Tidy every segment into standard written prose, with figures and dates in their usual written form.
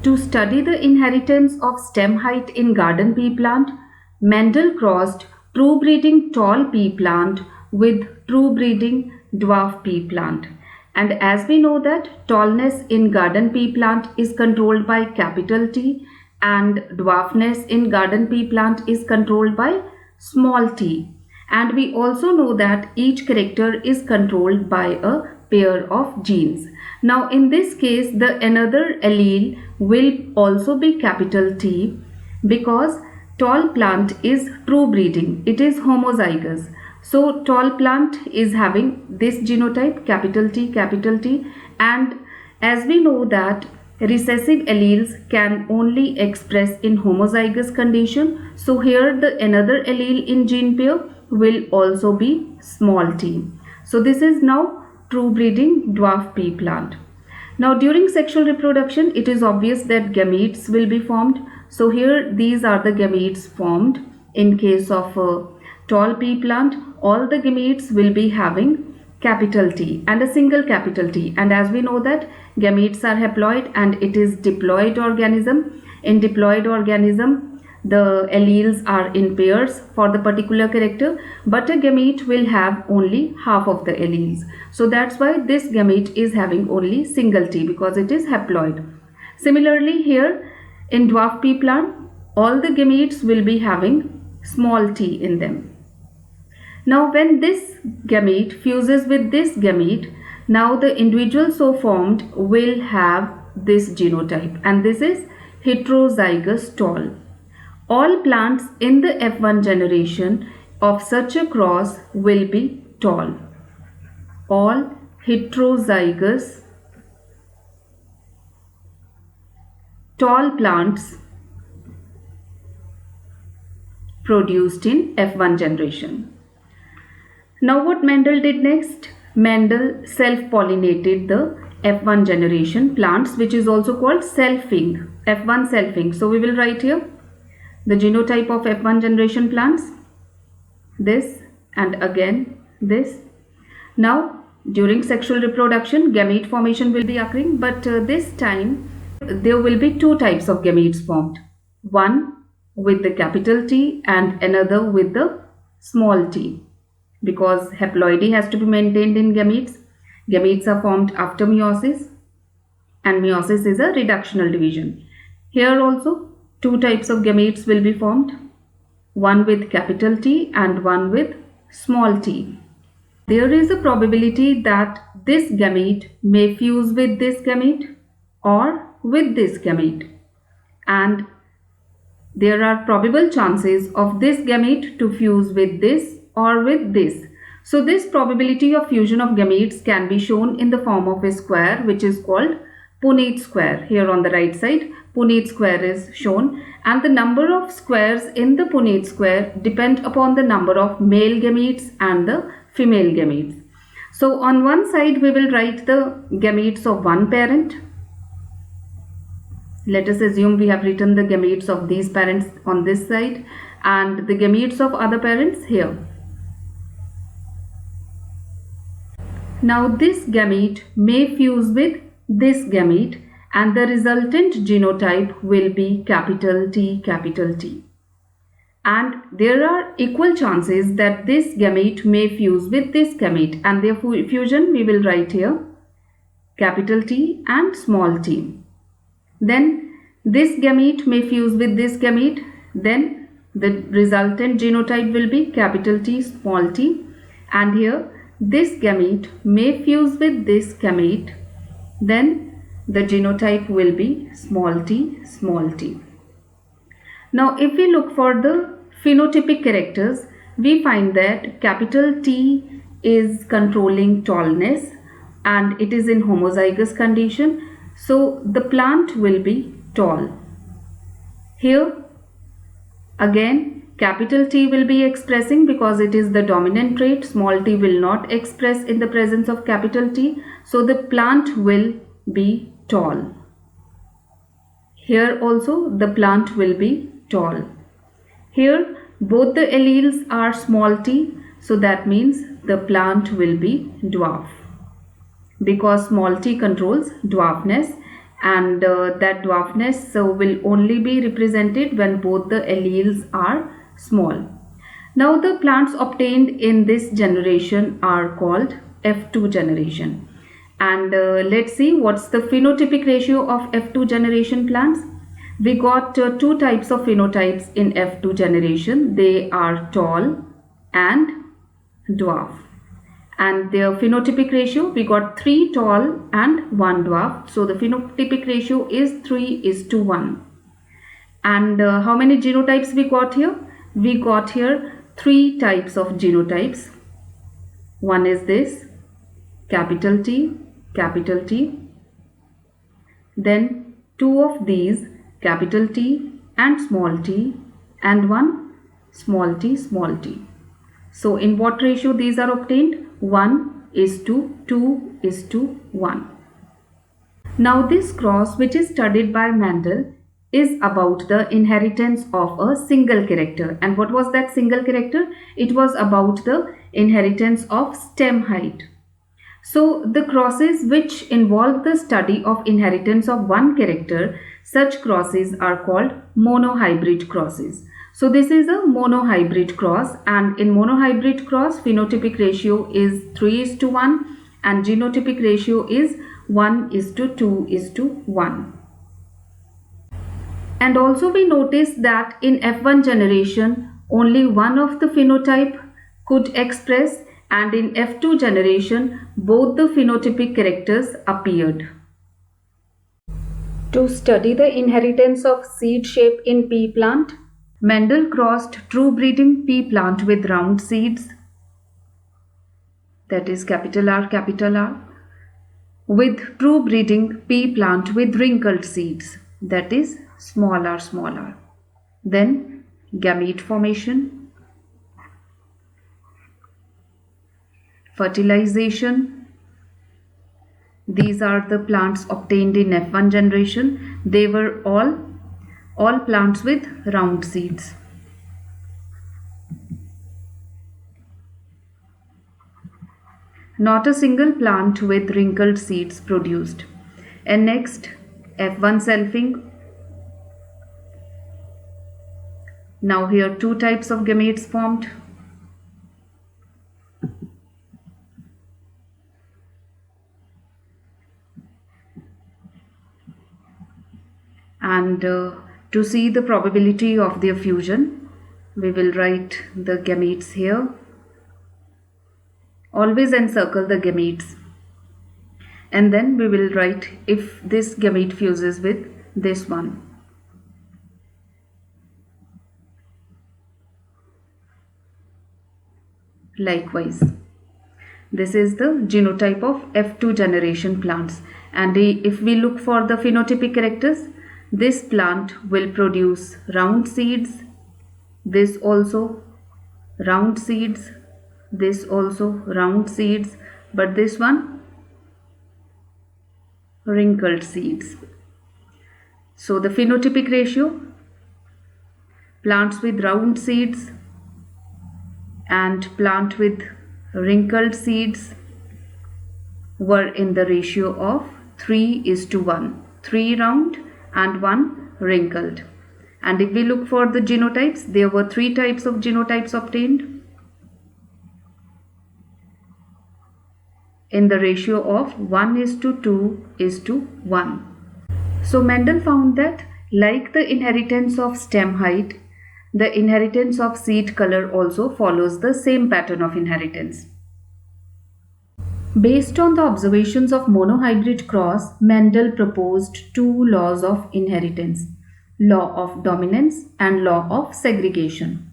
To study the inheritance of stem height in garden pea plant, Mendel crossed true breeding tall pea plant with true breeding dwarf pea plant. And as we know that tallness in garden pea plant is controlled by capital T and dwarfness in garden pea plant is controlled by small t. And we also know that each character is controlled by a pair of genes. Now in this case the another allele will also be capital T because tall plant is true breeding. It is homozygous. So tall plant is having this genotype capital T, and as we know that recessive alleles can only express in homozygous condition. So here the another allele in gene pair will also be small t. So this is now true breeding dwarf pea plant. Now during sexual reproduction it is obvious that gametes will be formed. So here these are the gametes formed. In case of a tall pea plant, all the gametes will be having capital T and a single capital T, and as we know that gametes are haploid and it is diploid organism. In diploid organism the alleles are in pairs for the particular character, but a gamete will have only half of the alleles. So that's why this gamete is having only single T because it is haploid. Similarly here in dwarf pea plant all the gametes will be having small t in them. Now when this gamete fuses with this gamete, now the individual so formed will have this genotype, and this is heterozygous tall. All plants in the F1 generation of such a cross will be tall. All heterozygous tall plants produced in F1 generation. Now what Mendel did next? Mendel self-pollinated the F1 generation plants, which is also called selfing, F1 selfing. So we will write here the genotype of F1 generation plants, this, and again this. Now during sexual reproduction gamete formation will be occurring, but this time there will be two types of gametes formed, one with the capital T and another with the small t, because haploidy has to be maintained in gametes. Gametes are formed after meiosis, and meiosis is a reductional division. Here also two types of gametes will be formed, one with capital T and one with small t. There is a probability that this gamete may fuse with this gamete or with this gamete, and there are probable chances of this gamete to fuse with this or with this. So this probability of fusion of gametes can be shown in the form of a square which is called Punnett square. Here on the right side Punnett square is shown, and the number of squares in the Punnett square depend upon the number of male gametes and the female gametes. So on one side we will write the gametes of one parent. Let us assume we have written the gametes of these parents on this side and the gametes of other parents here. Now this gamete may fuse with this gamete and the resultant genotype will be capital T, capital T. And there are equal chances that this gamete may fuse with this gamete, and their fusion we will write here capital T and small t. Then this gamete may fuse with this gamete, then the resultant genotype will be capital T, small t, and here this gamete may fuse with this gamete, then the genotype will be small t, small t. Now if we look for the phenotypic characters, we find that capital T is controlling tallness and it is in homozygous condition, so the plant will be tall. Here again capital T will be expressing because it is the dominant trait, small t will not express in the presence of capital T, so the plant will be tall. Here also the plant will be tall. Here both the alleles are small t, so that means the plant will be dwarf because small t controls dwarfness, and that dwarfness will only be represented when both the alleles are small. Now the plants obtained in this generation are called F2 generation. And let's see what's the phenotypic ratio of F2 generation plants. We got two types of phenotypes in F2 generation. They are tall and dwarf. And their phenotypic ratio, we got 3 tall and 1 dwarf. So the phenotypic ratio is 3:1. And how many genotypes we got here? We got here 3 types of genotypes. One is this, capital T, capital T. Then 2 of these, capital T and small t, and 1 small t, small t. So in what ratio these are obtained? 1:2:1. Now this cross, which is studied by Mendel, is about the inheritance of a single character. And what was that single character? It was about the inheritance of stem height. So the crosses which involve the study of inheritance of one character, such crosses are called monohybrid crosses. So this is a monohybrid cross, and in monohybrid cross phenotypic ratio is 3:1 and genotypic ratio is 1:2:1. And also we notice that in F1 generation only one of the phenotype could express, and in F2 generation both the phenotypic characters appeared. To study the inheritance of seed shape in pea plant, Mendel crossed true breeding pea plant with round seeds, that is capital R, with true breeding pea plant with wrinkled seeds, that is small r. Then gamete formation, fertilization. These are the plants obtained in F1 generation. They were all plants with round seeds. Not a single plant with wrinkled seeds produced. And next, F1 selfing. Now here 2 types of gametes formed. And to see the probability of their fusion, we will write the gametes here. Always encircle the gametes. And then we will write if this gamete fuses with this one. Likewise, this is the genotype of F2 generation plants. And if we look for the phenotypic characters, this plant will produce round seeds, this also round seeds, this also round seeds, but this one wrinkled seeds. So the phenotypic ratio, plants with round seeds and plant with wrinkled seeds were in the ratio of 3:1, 3 round and 1 wrinkled. And if we look for the genotypes, there were 3 types of genotypes obtained in the ratio of 1:2:1. So Mendel found that like the inheritance of stem height, the inheritance of seed color also follows the same pattern of inheritance. Based on the observations of monohybrid cross, Mendel proposed 2 laws of inheritance, law of dominance and law of segregation.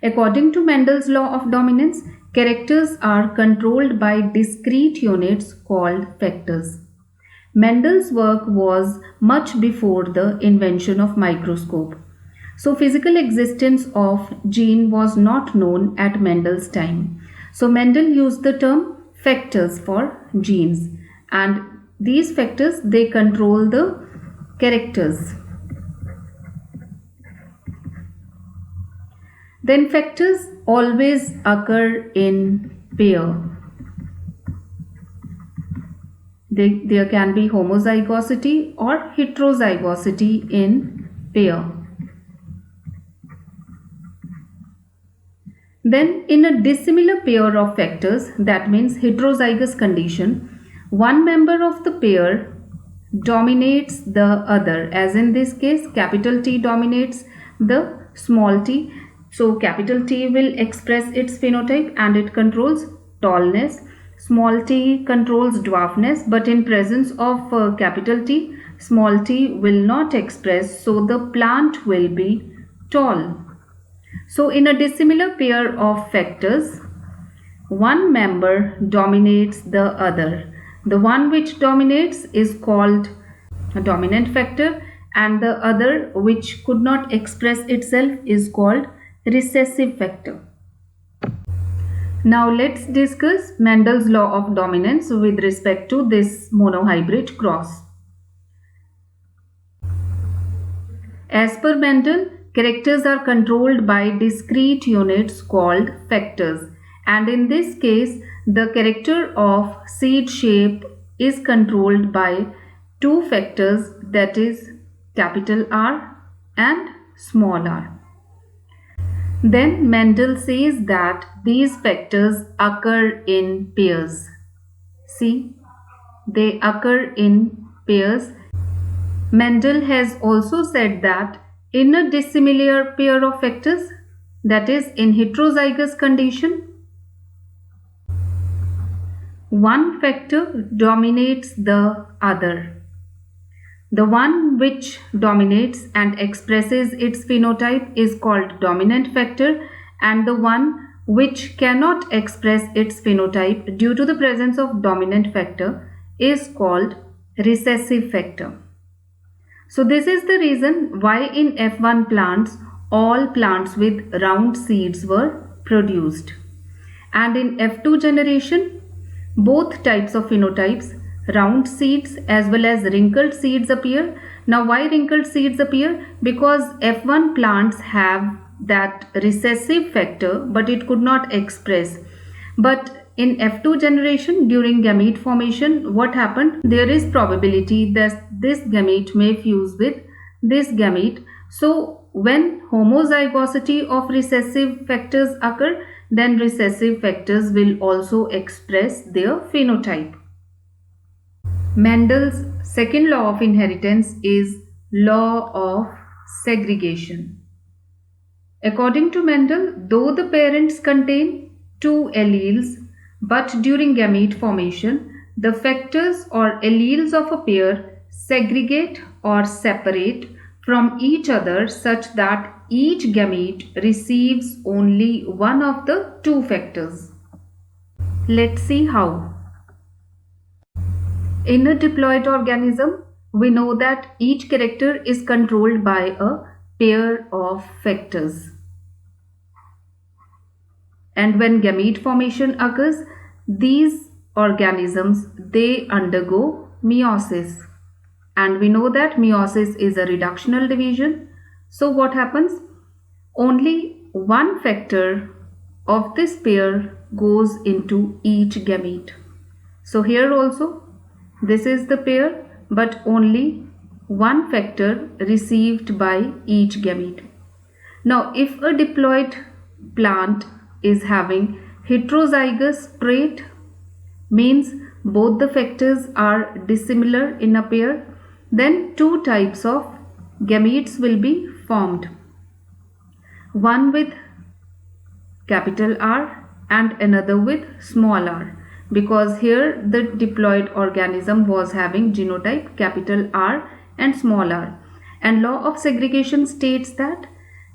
According to Mendel's law of dominance, characters are controlled by discrete units called factors. Mendel's work was much before the invention of microscope. So physical existence of gene was not known at Mendel's time. So Mendel used the term factors for genes, and these factors, they control the characters. Then factors always occur in pair. There can be homozygosity or heterozygosity in pair. Then in a dissimilar pair of factors, that means heterozygous condition, one member of the pair dominates the other, as in this case capital T dominates the small t. So capital T will express its phenotype and it controls tallness. Small t controls dwarfness, but in presence of capital T, small t will not express, so the plant will be tall. So in a dissimilar pair of factors, one member dominates the other. The one which dominates is called a dominant factor, and the other which could not express itself is called recessive factor. Now let's discuss Mendel's law of dominance with respect to this monohybrid cross. As per Mendel, characters are controlled by discrete units called factors, and in this case the character of seed shape is controlled by two factors, that is capital R and small r. Then Mendel says that these factors occur in pairs. See, they occur in pairs. Mendel has also said that in a dissimilar pair of factors, that is in heterozygous condition, one factor dominates the other. The one which dominates and expresses its phenotype is called dominant factor, and the one which cannot express its phenotype due to the presence of dominant factor is called recessive factor. So this is the reason why in F1 plants all plants with round seeds were produced, and in F2 generation both types of phenotypes, round seeds as well as wrinkled seeds, appear. Now why wrinkled seeds appear? Because F1 plants have that recessive factor but it could not express. But in F2 generation, during gamete formation, what happened? There is probability that this gamete may fuse with this gamete. So when homozygosity of recessive factors occur, then recessive factors will also express their phenotype. Mendel's second law of inheritance is law of segregation. According to Mendel, though the parents contain two alleles, but during gamete formation, the factors or alleles of a pair segregate or separate from each other such that each gamete receives only one of the two factors. Let's see how. In a diploid organism, we know that each character is controlled by a pair of factors. And when gamete formation occurs, these organisms, they undergo meiosis. And we know that meiosis is a reductional division. So what happens? Only one factor of this pair goes into each gamete. So here also, this is the pair, but only one factor received by each gamete. Now, if a diploid plant is having heterozygous trait, means both the factors are dissimilar in a pair, then two types of gametes will be formed. One with capital R and another with small r, because here the diploid organism was having genotype capital R and small r. And law of segregation states that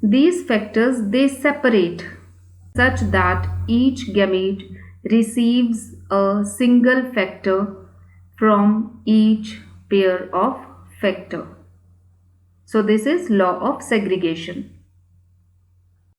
these factors, they separate such that each gamete receives a single factor from each pair of factor. So this is law of segregation.